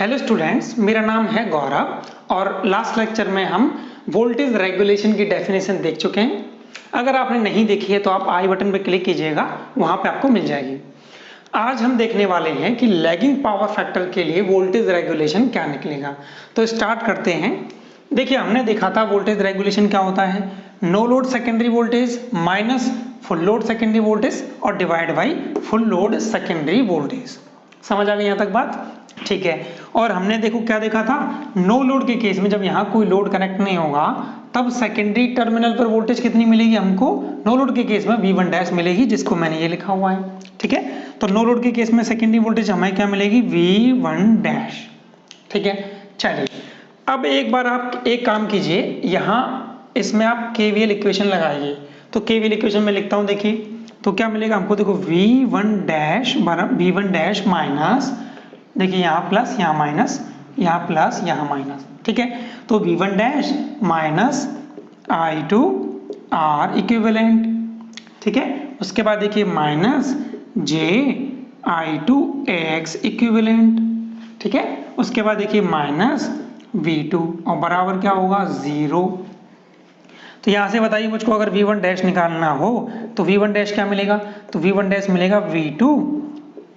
Hello students, मेरा नाम है गौरव और लास्ट लेक्चर में हम वोल्टेज रेगुलेशन की डेफिनेशन देख चुके हैं। अगर आपने नहीं देखी है तो आप आई बटन पर क्लिक कीजिएगा, वहां पे आपको मिल जाएगी। आज हम देखने वाले हैं कि लैगिंग पावर फैक्टर के लिए वोल्टेज रेगुलेशन क्या निकलेगा। तो स्टार्ट करते हैं। देखिए, हमने देखा था वोल्टेज रेगुलेशन क्या होता है, no load secondary voltage minus full load secondary voltage और divide by full load secondary voltage. समझ आ गई यहाँ तक बात? ठीक है। और हमने देखो क्या देखा था, नो लोड के केस में जब यहाँ कोई लोड कनेक्ट नहीं होगा तब सेकेंडरी टर्मिनल पर वोल्टेज कितनी मिलेगी हमको, नो लोड के केस में V1 डैश मिलेगी, जिसको मैंने ये लिखा हुआ है। ठीक है, तो नो लोड के केस में सेकेंडरी वोल्टेज हमें क्या मिलेगी, V1 डैश। ठीक है, चलिए अब एक बार आप एक काम कीजिए, यहाँ इसमें आप KVL इक्वेशन लगाइए। तो KVL इक्वेशन में लिखता हूँ, देखिए तो क्या मिलेगा हमको, देखो V1 डैश माइनस, देखिए यहाँ प्लस यहाँ माइनस, यहाँ प्लस यहाँ माइनस। ठीक है, तो V1 dash minus I2 R equivalent. ठीक है, उसके बाद देखिए minus J I2 X equivalent. ठीक है, उसके बाद देखिए माइनस V2 और बराबर क्या होगा, 0। तो यहाँ से बताइए मुझको, अगर V1 डैश निकालना हो तो V1 डैश क्या मिलेगा, तो V1 डैश मिलेगा V2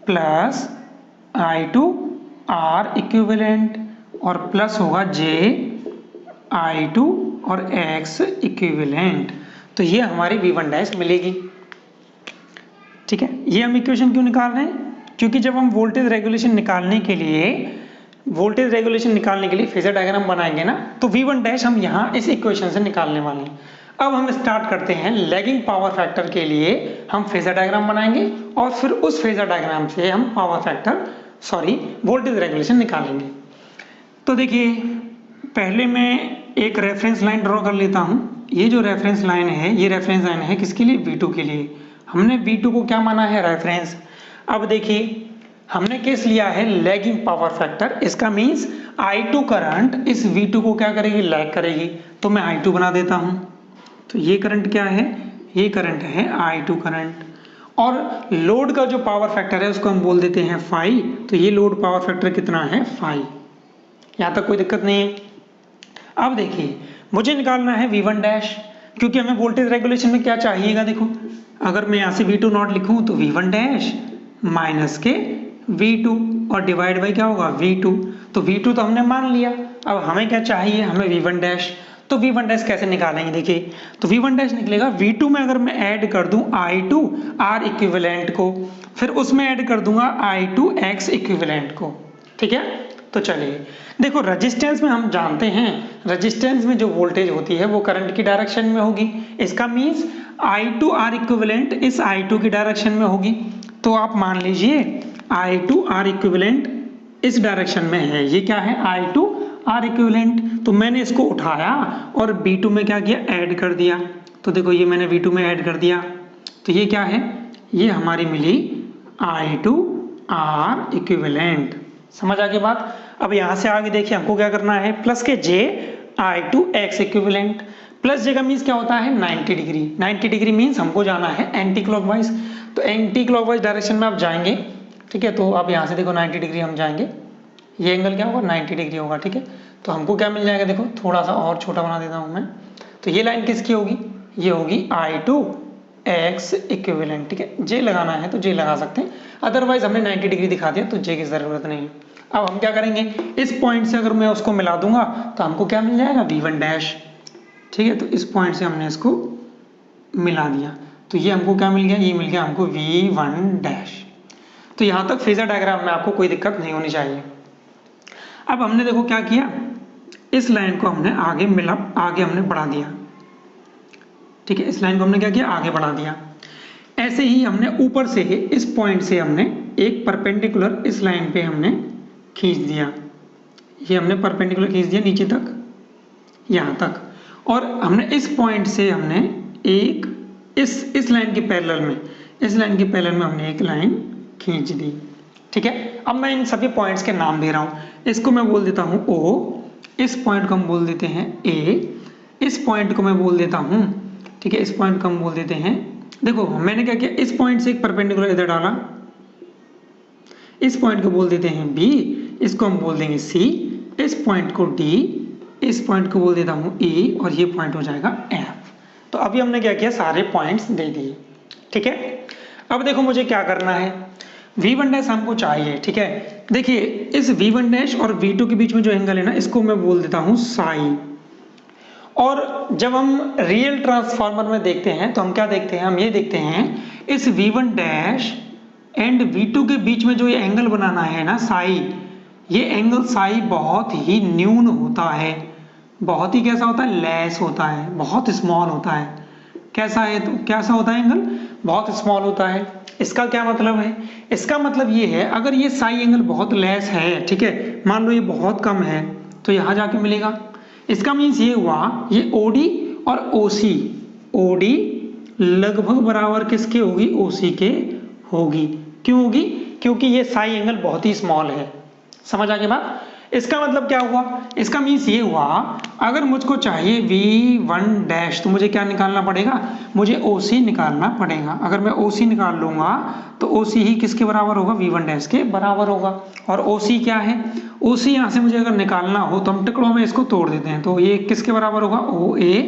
plus I2 R equivalent और प्लस होगा J I2 और X इक्विवेलेंट। तो ये हमारी V1 डैश मिलेगी। ठीक है, ये हम इक्वेशन क्यों निकाल रहे हैं, क्योंकि जब हम वोल्टेज रेगुलेशन निकालने के लिए फेजर डायग्राम बनाएंगे ना, तो V1 डैश हम यहाँ इस इक्वेशन से निकालने वाले हैं। अब हम स्टार्ट करते हैं, लैगिंग पावर फैक्टर के लिए हम फेजर डायग्राम बनाएंगे और फिर उस फेजर डायग्राम से हम वोल्टेज रेगुलेशन निकालेंगे। तो देखिए, पहले मैं एक रेफरेंस लाइन ड्रॉ कर लेता हूँ। ये जो रेफरेंस लाइन है, ये रेफरेंस लाइन है किसके लिए, V2 के लिए। हमने V2 को क्या माना है, रेफरेंस। अब देखिए, हमने केस लिया है लैगिंग पावर फैक्टर, इसका मीन्स I2 करंट इस V2 को क्या करेगी, लैग करेगी। तो मैं I2 बना देता हूँ। तो ये करंट क्या है, ये करंट है I2 करंट। और लोड का जो पावर फैक्टर है उसको हम बोल देते हैं फाई। तो ये लोड पावर फैक्टर कितना है, फाई। यहाँ तक कोई दिक्कत नहीं है। अब देखिए, मुझे निकालना है V1 डैश, क्योंकि हमें वोल्टेज रेगुलेशन में क्या चाहिएगा, देखो अगर मैं यहाँ से V2 नॉट लिखूँ तो V1 डैश माइनस के V2 और डिवाइड बाई क्या होगा, V2। तो V2 तो हमने मान लिया, अब हमें क्या चाहिए, हमें V1 डैश। तो V1 डैश कैसे निकालेंगे, देखिए तो V1 डैश निकलेगा V2 में अगर मैं ऐड कर दूं I2 R इक्विवेलेंट को, फिर उसमें ऐड कर दूंगा I2 X इक्विवेलेंट को। ठीक है, तो चलिए देखो, रेजिस्टेंस में हम जानते हैं, रेजिस्टेंस में जो वोल्टेज होती है वो करंट की डायरेक्शन में होगी। इसका मीन्स I2 R इक्विवेलेंट इस I2 की डायरेक्शन में होगी। तो आप मान लीजिए I2 R इक्विवेलेंट इस डायरेक्शन में है, ये क्या है, I2 R इक्विवेलेंट। तो मैंने इसको उठाया और V2 में क्या किया, ऐड कर दिया। तो देखो ये मैंने V2 में ऐड कर दिया, तो ये क्या है, ये हमारी मिली I2 R इक्विवेलेंट। समझ आ गई बात? अब यहाँ से आगे देखिए हमको क्या करना है, प्लस के J I2 X equivalent. Plus J का मीन्स क्या होता है, 90 डिग्री। 90 डिग्री मीन्स हमको जाना है एंटी क्लॉकवाइज। तो एंटी क्लॉकवाइज डायरेक्शन में आप जाएंगे। ठीक है, तो अब यहाँ से देखो 90 डिग्री हम जाएंगे, ये एंगल क्या होगा, 90 डिग्री होगा। ठीक है, तो हमको क्या मिल जाएगा, देखो थोड़ा सा और छोटा बना देता हूँ मैं। तो ये लाइन किसकी होगी, ये होगी I2 X इक्विवेलेंट। ठीक है, J लगाना है तो J लगा सकते हैं, अदरवाइज हमने 90 डिग्री दिखा दिया तो J की जरूरत नहीं है। अब हम क्या करेंगे, इस पॉइंट से अगर मैं उसको मिला दूंगा तो हमको क्या मिल जाएगा, V1 डैश। ठीक है, तो इस पॉइंट से हमने इसको मिला दिया, तो ये हमको क्या मिल गया, ये मिल गया हमको V1 डैश। तो यहाँ तक फेजर डायग्राम में आपको कोई दिक्कत नहीं होनी चाहिए। अब हमने देखो क्या किया, इस लाइन को हमने आगे हमने बढ़ा दिया। ठीक है, इस लाइन को हमने क्या किया, आगे बढ़ा दिया। ऐसे ही हमने ऊपर से इस पॉइंट से हमने एक परपेंडिकुलर इस लाइन पे हमने खींच दिया, ये हमने परपेंडिकुलर खींच दिया नीचे तक, यहाँ तक। और हमने इस पॉइंट से हमने एक इस लाइन के पैरेलल में हमने एक लाइन खींच दी। ठीक है, अब मैं इन सभी पॉइंट्स के नाम दे रहा हूँ। इसको मैं बोल देता हूँ O, इस पॉइंट को हम बोल देते हैं A, इस पॉइंट को मैं बोल देता हूँ, ठीक है, इस पॉइंट को हम बोल देते हैं, देखो मैंने क्या किया, इस पॉइंट से एक परपेंडिकुलर इधर डाला, इस पॉइंट को बोल देते हैं B, इसको हम बोल देंगे C, इस पॉइंट को D, इस पॉइंट को बोल देता हूँ E और ये पॉइंट हो जाएगा F। तो अभी हमने क्या किया, सारे पॉइंट्स दे दिए। ठीक है, अब देखो मुझे क्या करना है, V1 डैश हमको चाहिए। ठीक है, देखिए इस V1 डैश और V2 के बीच में जो एंगल है ना, इसको मैं बोल देता हूँ साई। और जब हम रियल ट्रांसफार्मर में देखते हैं तो हम क्या देखते हैं, हम ये देखते हैं इस V1 डैश एंड V2 के बीच में जो ये एंगल बनाना है ना साई, ये एंगल साई बहुत ही न्यून होता है, बहुत ही कैसा होता है, लेस होता है, बहुत स्मॉल होता है। कैसा है, तो कैसा होता है एंगल, बहुत स्मॉल होता है। इसका क्या मतलब है, इसका मतलब ये है अगर ये साई एंगल बहुत लेस है, ठीक है, मान लो ये बहुत कम है, तो यहाँ जाके मिलेगा। इसका मीन्स ये हुआ ये OD और OC, OD लगभग बराबर किसके होगी, OC के होगी। क्यों होगी, क्योंकि ये साई एंगल बहुत ही स्मॉल है। समझ आ गई बात। इसका मतलब क्या हुआ, इसका मीन्स ये हुआ अगर मुझको चाहिए V1 डैश तो मुझे क्या निकालना पड़ेगा, मुझे OC निकालना पड़ेगा। अगर मैं OC निकाल लूंगा तो OC ही किसके बराबर होगा, V1 डैश के बराबर होगा। और OC क्या है, OC यहाँ से मुझे अगर निकालना हो तो हम टुकड़ों में इसको तोड़ देते हैं, तो ये किसके बराबर होगा, OA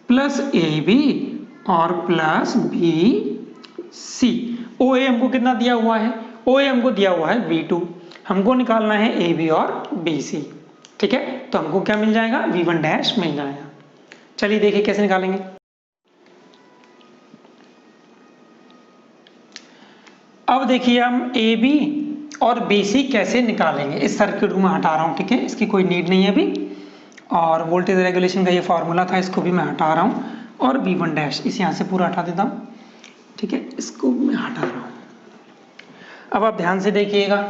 प्लस AB और प्लस BC। OA हमको कितना दिया हुआ है, OA हमको दिया हुआ है V2, हमको निकालना है AB और BC। ठीक है, तो हमको क्या मिल जाएगा, V1 डैश मिल जाएगा। चलिए देखिए कैसे निकालेंगे। अब देखिए हम AB और BC कैसे निकालेंगे। इस सर्किट को मैं हटा रहा हूँ, ठीक है, इसकी कोई नीड नहीं है अभी। और वोल्टेज रेगुलेशन का ये फॉर्मूला था, इसको भी मैं हटा रहा हूँ। और V1 डैश इस यहाँ से पूरा हटा देता हूँ। ठीक है, इसको मैं हटा रहा हूँ। अब आप ध्यान से देखिएगा,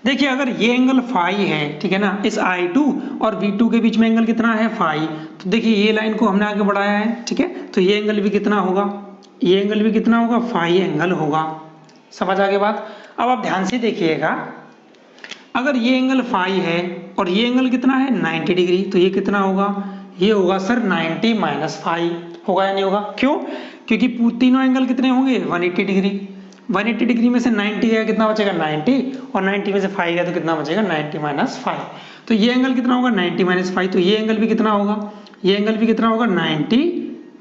देखिए अगर ये एंगल फाई है, ठीक है ना, इस I2 और V2 के बीच में एंगल कितना है, फाई, तो देखिए ये लाइन को हमने आगे बढ़ाया है। ठीक है, तो ये एंगल भी कितना होगा, ये एंगल भी कितना होगा, फाई एंगल होगा। समझ आ गई बात। अब आप ध्यान से देखिएगा, अगर ये एंगल फाई है और ये एंगल कितना है 90 डिग्री, तो ये कितना होगा, ये होगा सर 90 माइनस फाई, होगा या नहीं होगा। क्यों, क्योंकि तीनों एंगल कितने होंगे 180 डिग्री। 180 डिग्री में से 90 गया कितना बचेगा 90, और 90 में से 5 गया तो कितना बचेगा 90 माइनस 5। तो ये एंगल कितना होगा 90 माइनस 5, तो ये एंगल भी कितना होगा, ये एंगल भी कितना होगा 90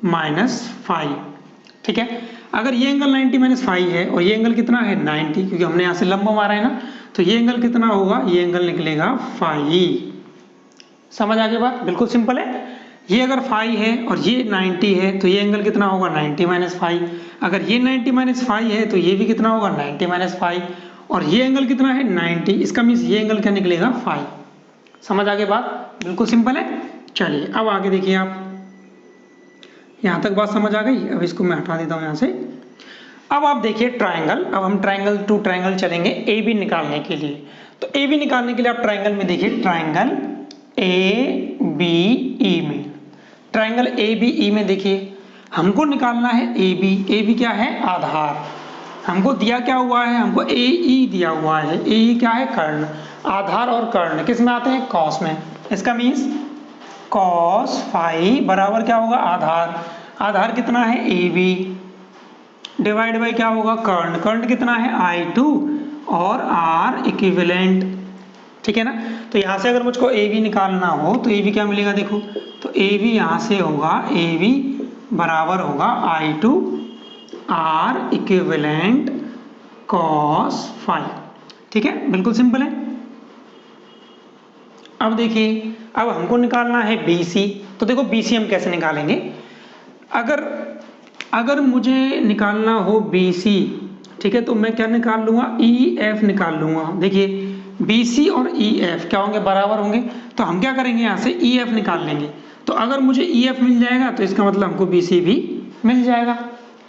माइनस 5। ठीक है, अगर ये एंगल 90 माइनस 5 है और ये एंगल कितना है 90, क्योंकि हमने यहाँ से लंब मारा है ना, तो ये एंगल कितना होगा, ये एंगल निकलेगा 5। समझ आ गई बात, बिल्कुल सिंपल है। ये अगर 5 है और ये 90 है तो ये एंगल कितना होगा 90 माइनस 5। अगर ये 90 माइनस 5 है तो ये भी कितना होगा 90 माइनस 5, और ये एंगल कितना है 90, इसका मीन्स ये एंगल क्या निकलेगा 5। समझ आ गई बात, बिल्कुल सिंपल है। चलिए अब आगे देखिए आप, यहाँ तक बात समझ आ गई। अब इसको मैं हटा देता हूँ यहाँ से। अब आप देखिए ट्रायंगल, अब हम ट्रायंगल टू ट्रायंगल चलेंगे AB निकालने के लिए। तो AB निकालने के लिए आप ट्रायंगल में देखिए, ट्रायंगल ABE में, ट्रायंगल ABE में देखिए हमको निकालना है AB। AB क्या है, आधार। हमको दिया क्या हुआ है, हमको AE दिया हुआ है। AE क्या है, कर्ण। आधार और कर्ण किस में आते हैं, कॉस में। इसका मीन्स कॉस फाई बराबर क्या होगा, आधार। आधार कितना है AB डिवाइड बाई क्या होगा, कर्ण। कर्ण कितना है I2 और R इक्विवेलेंट। ठीक है ना, तो यहाँ से अगर मुझको AB निकालना हो तो AB क्या मिलेगा, देखो तो AB यहाँ से होगा, AB बराबर होगा I2 R equivalent cos phi. ठीक है, बिल्कुल सिंपल है। अब देखिए, अब हमको निकालना है BC। तो देखो BC हम कैसे निकालेंगे, अगर मुझे निकालना हो BC, ठीक है, तो मैं क्या निकाल लूंगा, EF निकाल लूंगा। देखिए BC और EF क्या होंगे, बराबर होंगे। तो हम क्या करेंगे, यहाँ से EF निकाल लेंगे। तो अगर मुझे EF मिल जाएगा तो इसका मतलब हमको BC भी मिल जाएगा।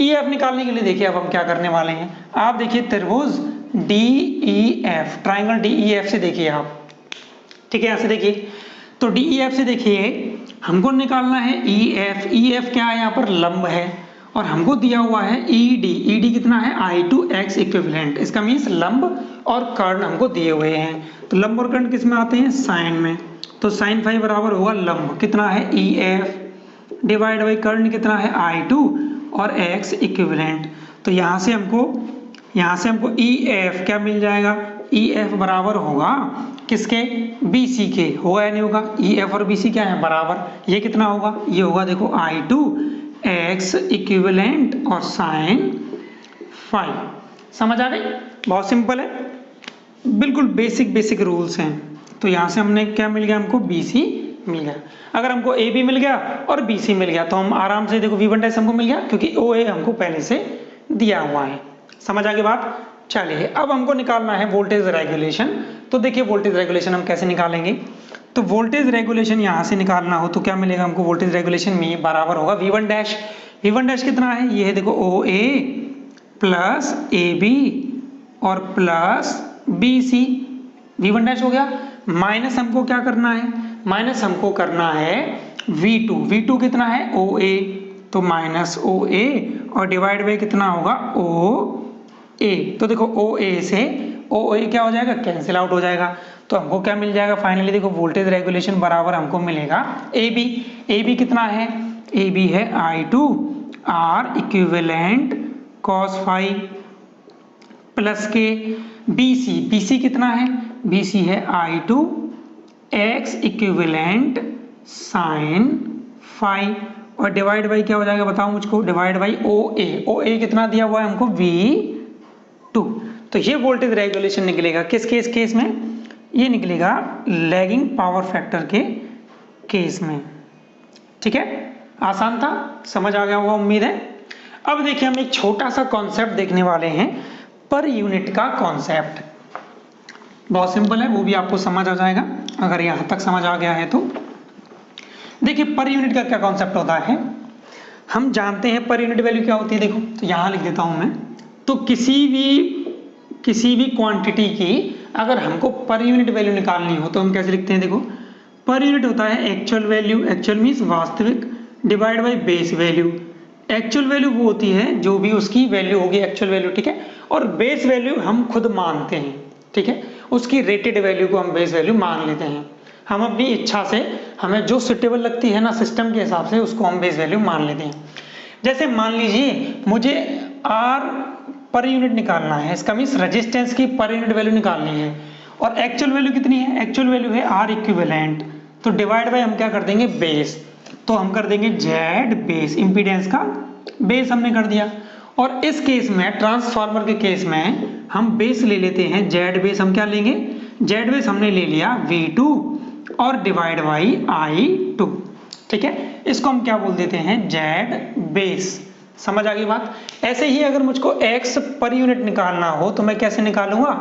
EF निकालने के लिए देखिए अब हम क्या करने वाले हैं, आप देखिए त्रिभुज DEF, ट्राइंगल DEF से देखिए आप। ठीक है, यहाँ से देखिए, तो DEF से देखिए हमको निकालना है EF। EF क्या है, यहाँ पर लंब है, और हमको दिया हुआ है ED। ED कितना है, I2X इक्विवेलेंट। इसका मीन्स लंब और कर्ण हमको दिए हुए हैं। तो लंब और कर्ण किस में आते हैं, साइन में। तो साइन फाई बराबर होगा लंब कितना है EF डिवाइड बाई कर्ण कितना है I2 और X इक्विवेलेंट। तो यहाँ से हमको EF क्या मिल जाएगा, ई एफ बराबर होगा किसके, बी सी के, होगा या नहीं होगा, ई एफ और बी सी क्या है बराबर, ये कितना होगा, ये होगा देखो I2 x इक्विवेलेंट और साइन फाई। समझ आ गई, बहुत सिंपल है, बिल्कुल बेसिक रूल्स हैं। तो यहाँ से हमने क्या मिल गया, हमको बी सी मिल गया। अगर हमको ए बी मिल गया और बी सी मिल गया तो हम आराम से देखो V1 डैश हमको मिल गया क्योंकि ओ ए हमको पहले से दिया हुआ है। समझ आ गई बात। चलिए अब हमको निकालना है वोल्टेज रेगुलेशन। तो देखिए वोल्टेज रेगुलेशन हम कैसे निकालेंगे, तो वोल्टेज रेगुलेशन यहाँ से निकालना हो तो क्या मिलेगा हमको, वोल्टेज रेगुलेशन में बराबर होगा V1 डैश। V1 डैश कितना है, ये है देखो O A plus A B और plus B C, V1 dash हो गया। माइनस हमको क्या करना है, माइनस हमको करना है V2, V2 कितना है ओ ए, तो माइनस ओ ए और डिवाइड बाई कितना होगा ओ ए। तो देखो ओ ए से ओ ए क्या हो जाएगा, कैंसिल आउट हो जाएगा। तो हमको क्या मिल जाएगा फाइनली, देखो वोल्टेज रेगुलेशन बराबर हमको मिलेगा ए बी। ए बी कितना है, ए बी है I2 R equivalent cos phi plus के बी सी, बी सी कितना है, बी सी है I2 X equivalent sine phi और डिवाइड बाई क्या हो जाएगा बताओ मुझको, डिवाइड बाई ओ ए। ओ ए कितना दिया हुआ है हमको V2। तो ये वोल्टेज रेगुलेशन निकलेगा किस केस में, ये निकलेगा लैगिंग पावर फैक्टर के केस में। ठीक है, आसान था, समझ आ गया होगा उम्मीद है। अब देखिए हम एक छोटा सा कॉन्सेप्ट देखने वाले हैं, पर यूनिट का कॉन्सेप्ट। बहुत सिंपल है, वो भी आपको समझ आ जाएगा अगर यहां तक समझ आ गया है तो। देखिए पर यूनिट का क्या कॉन्सेप्ट होता है, हम जानते हैं पर यूनिट वैल्यू क्या होती है। देखो तो यहां लिख देता हूं मैं, तो किसी भी क्वांटिटी की अगर हमको पर यूनिट वैल्यू निकालनी हो तो हम कैसे लिखते हैं, देखो पर यूनिट होता है एक्चुअल वैल्यू, एक्चुअल मीन्स वास्तविक, divide by base value. Actual value वो होती है जो भी उसकी वैल्यू होगी एक्चुअल वैल्यू, ठीक है, और बेस वैल्यू हम खुद मानते हैं, ठीक है, उसकी रेटेड वैल्यू को हम बेस वैल्यू मान लेते हैं। हम अपनी इच्छा से हमें जो सुटेबल लगती है ना सिस्टम के हिसाब से उसको हम बेस वैल्यू मान लेते हैं। जैसे मान लीजिए मुझे आर पर यूनिट निकालना है, इसका मीन्स रेजिस्टेंस की पर यूनिट वैल्यू निकालनी है, और एक्चुअल वैल्यू कितनी है, एक्चुअल वैल्यू है आर इक्विवेलेंट, तो डिवाइड बाय हम क्या कर देंगे बेस, तो हम कर देंगे जेड बेस, इंपीडेंस का बेस हमने कर दिया। और इस केस में ट्रांसफार्मर के केस में हम बेस ले लेते हैं जेड बेस, हम क्या लेंगे, जेड बेस हमने ले लिया V2 और डिवाइड बाई I2, ठीक है, इसको हम क्या बोल देते हैं जेड बेस। समझ आ गई बात। ऐसे ही अगर मुझको x पर यूनिट निकालना हो तो मैं कैसे निकालूंगा,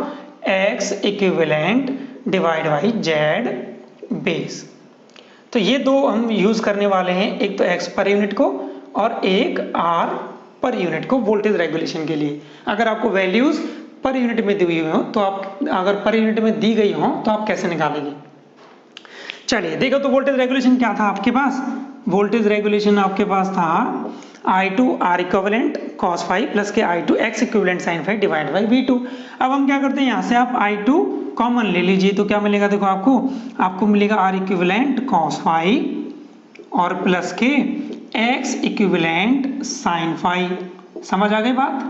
x equivalent divide by Z base. तो ये दो हम यूज करने वाले हैं, एक तो x पर यूनिट को और एक r पर यूनिट को वोल्टेज रेगुलेशन के लिए। अगर आपको वैल्यूज पर यूनिट में दी हुई हो तो आप, अगर पर यूनिट में दी गई हो तो आप कैसे निकालेंगे। चलिए देखो तो वोल्टेज रेगुलेशन क्या था आपके पास, वोल्टेज रेगुलेशन आपके पास था I2 R equivalent cos phi plus के I2 X equivalent sin phi divide by V2। अब हम क्या करते हैं, यहाँ से आप I2 कॉमन ले लीजिए तो क्या मिलेगा, देखो आपको मिलेगा R इक्विवेलेंट cos फाई और प्लस के X इक्विवेलेंट sin फाई। समझ आ गई बात,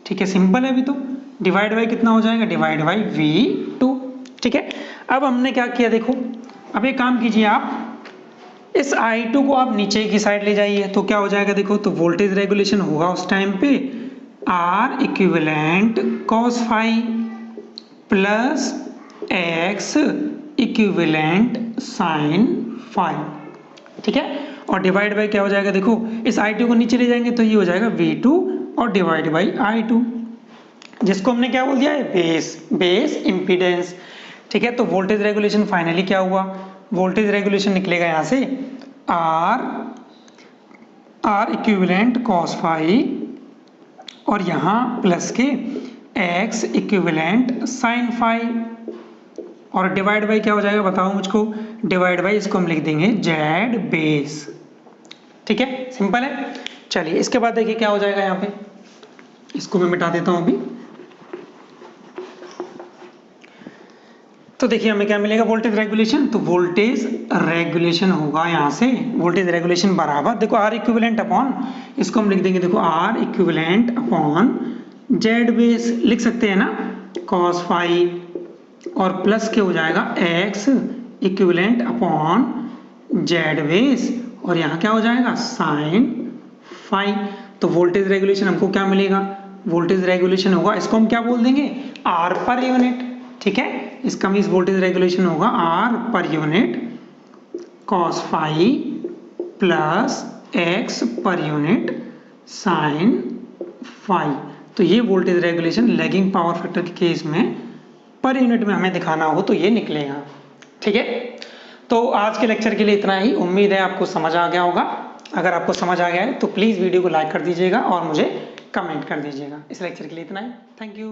ठीक है, सिंपल है अभी तो। डिवाइड बाई कितना हो जाएगा, डिवाइड बाई V2, ठीक है। अब हमने क्या किया, देखो अब एक काम कीजिए आप, इस I2 को आप नीचे की साइड ले जाइए तो क्या हो जाएगा, देखो तो वोल्टेज रेगुलेशन होगा उस टाइम पे R equivalent cos phi plus X equivalent sin phi, ठीक है, और डिवाइड बाई क्या हो जाएगा, देखो इस I2 को नीचे ले जाएंगे तो ये हो जाएगा V2 और डिवाइड बाई I2, जिसको हमने क्या बोल दिया है बेस इंपीडेंस, ठीक है। तो वोल्टेज रेगुलेशन फाइनली क्या हुआ, वोल्टेज रेगुलेशन निकलेगा यहाँ से R इक्विवेलेंट cos फाई और यहाँ प्लस के X इक्विवेलेंट sin फाई और डिवाइड बाई क्या हो जाएगा बताओ मुझको, डिवाइड बाई इसको हम लिख देंगे जेड बेस, ठीक है, सिंपल है। चलिए इसके बाद देखिए क्या हो जाएगा, यहाँ पे इसको मैं मिटा देता हूँ अभी। तो देखिए हमें क्या मिलेगा, वोल्टेज रेगुलेशन, तो वोल्टेज रेगुलेशन होगा यहाँ से, वोल्टेज रेगुलेशन बराबर देखो R इक्विवेलेंट अपॉन, इसको हम लिख देंगे देखो R equivalent upon Z base, लिख सकते हैं ना, cos फाई और प्लस के हो जाएगा x equivalent upon Z base, और यहाँ क्या हो जाएगा साइन फाई। तो वोल्टेज रेगुलेशन हमको क्या मिलेगा, वोल्टेज रेगुलेशन होगा, इसको हम क्या बोल देंगे R पर यूनिट, ठीक है। इसका मीन्स वोल्टेज रेगुलेशन होगा R per unit cos phi plus x per unit sine phi. तो ये voltage regulation lagging power factor के केस में पर यूनिट में हमें दिखाना हो तो ये निकलेगा, ठीक है। तो आज के लेक्चर के लिए इतना ही, उम्मीद है आपको समझ आ गया होगा। अगर आपको समझ आ गया है तो प्लीज़ वीडियो को लाइक कर दीजिएगा और मुझे कमेंट कर दीजिएगा। इस लेक्चर के लिए इतना ही, थैंक यू।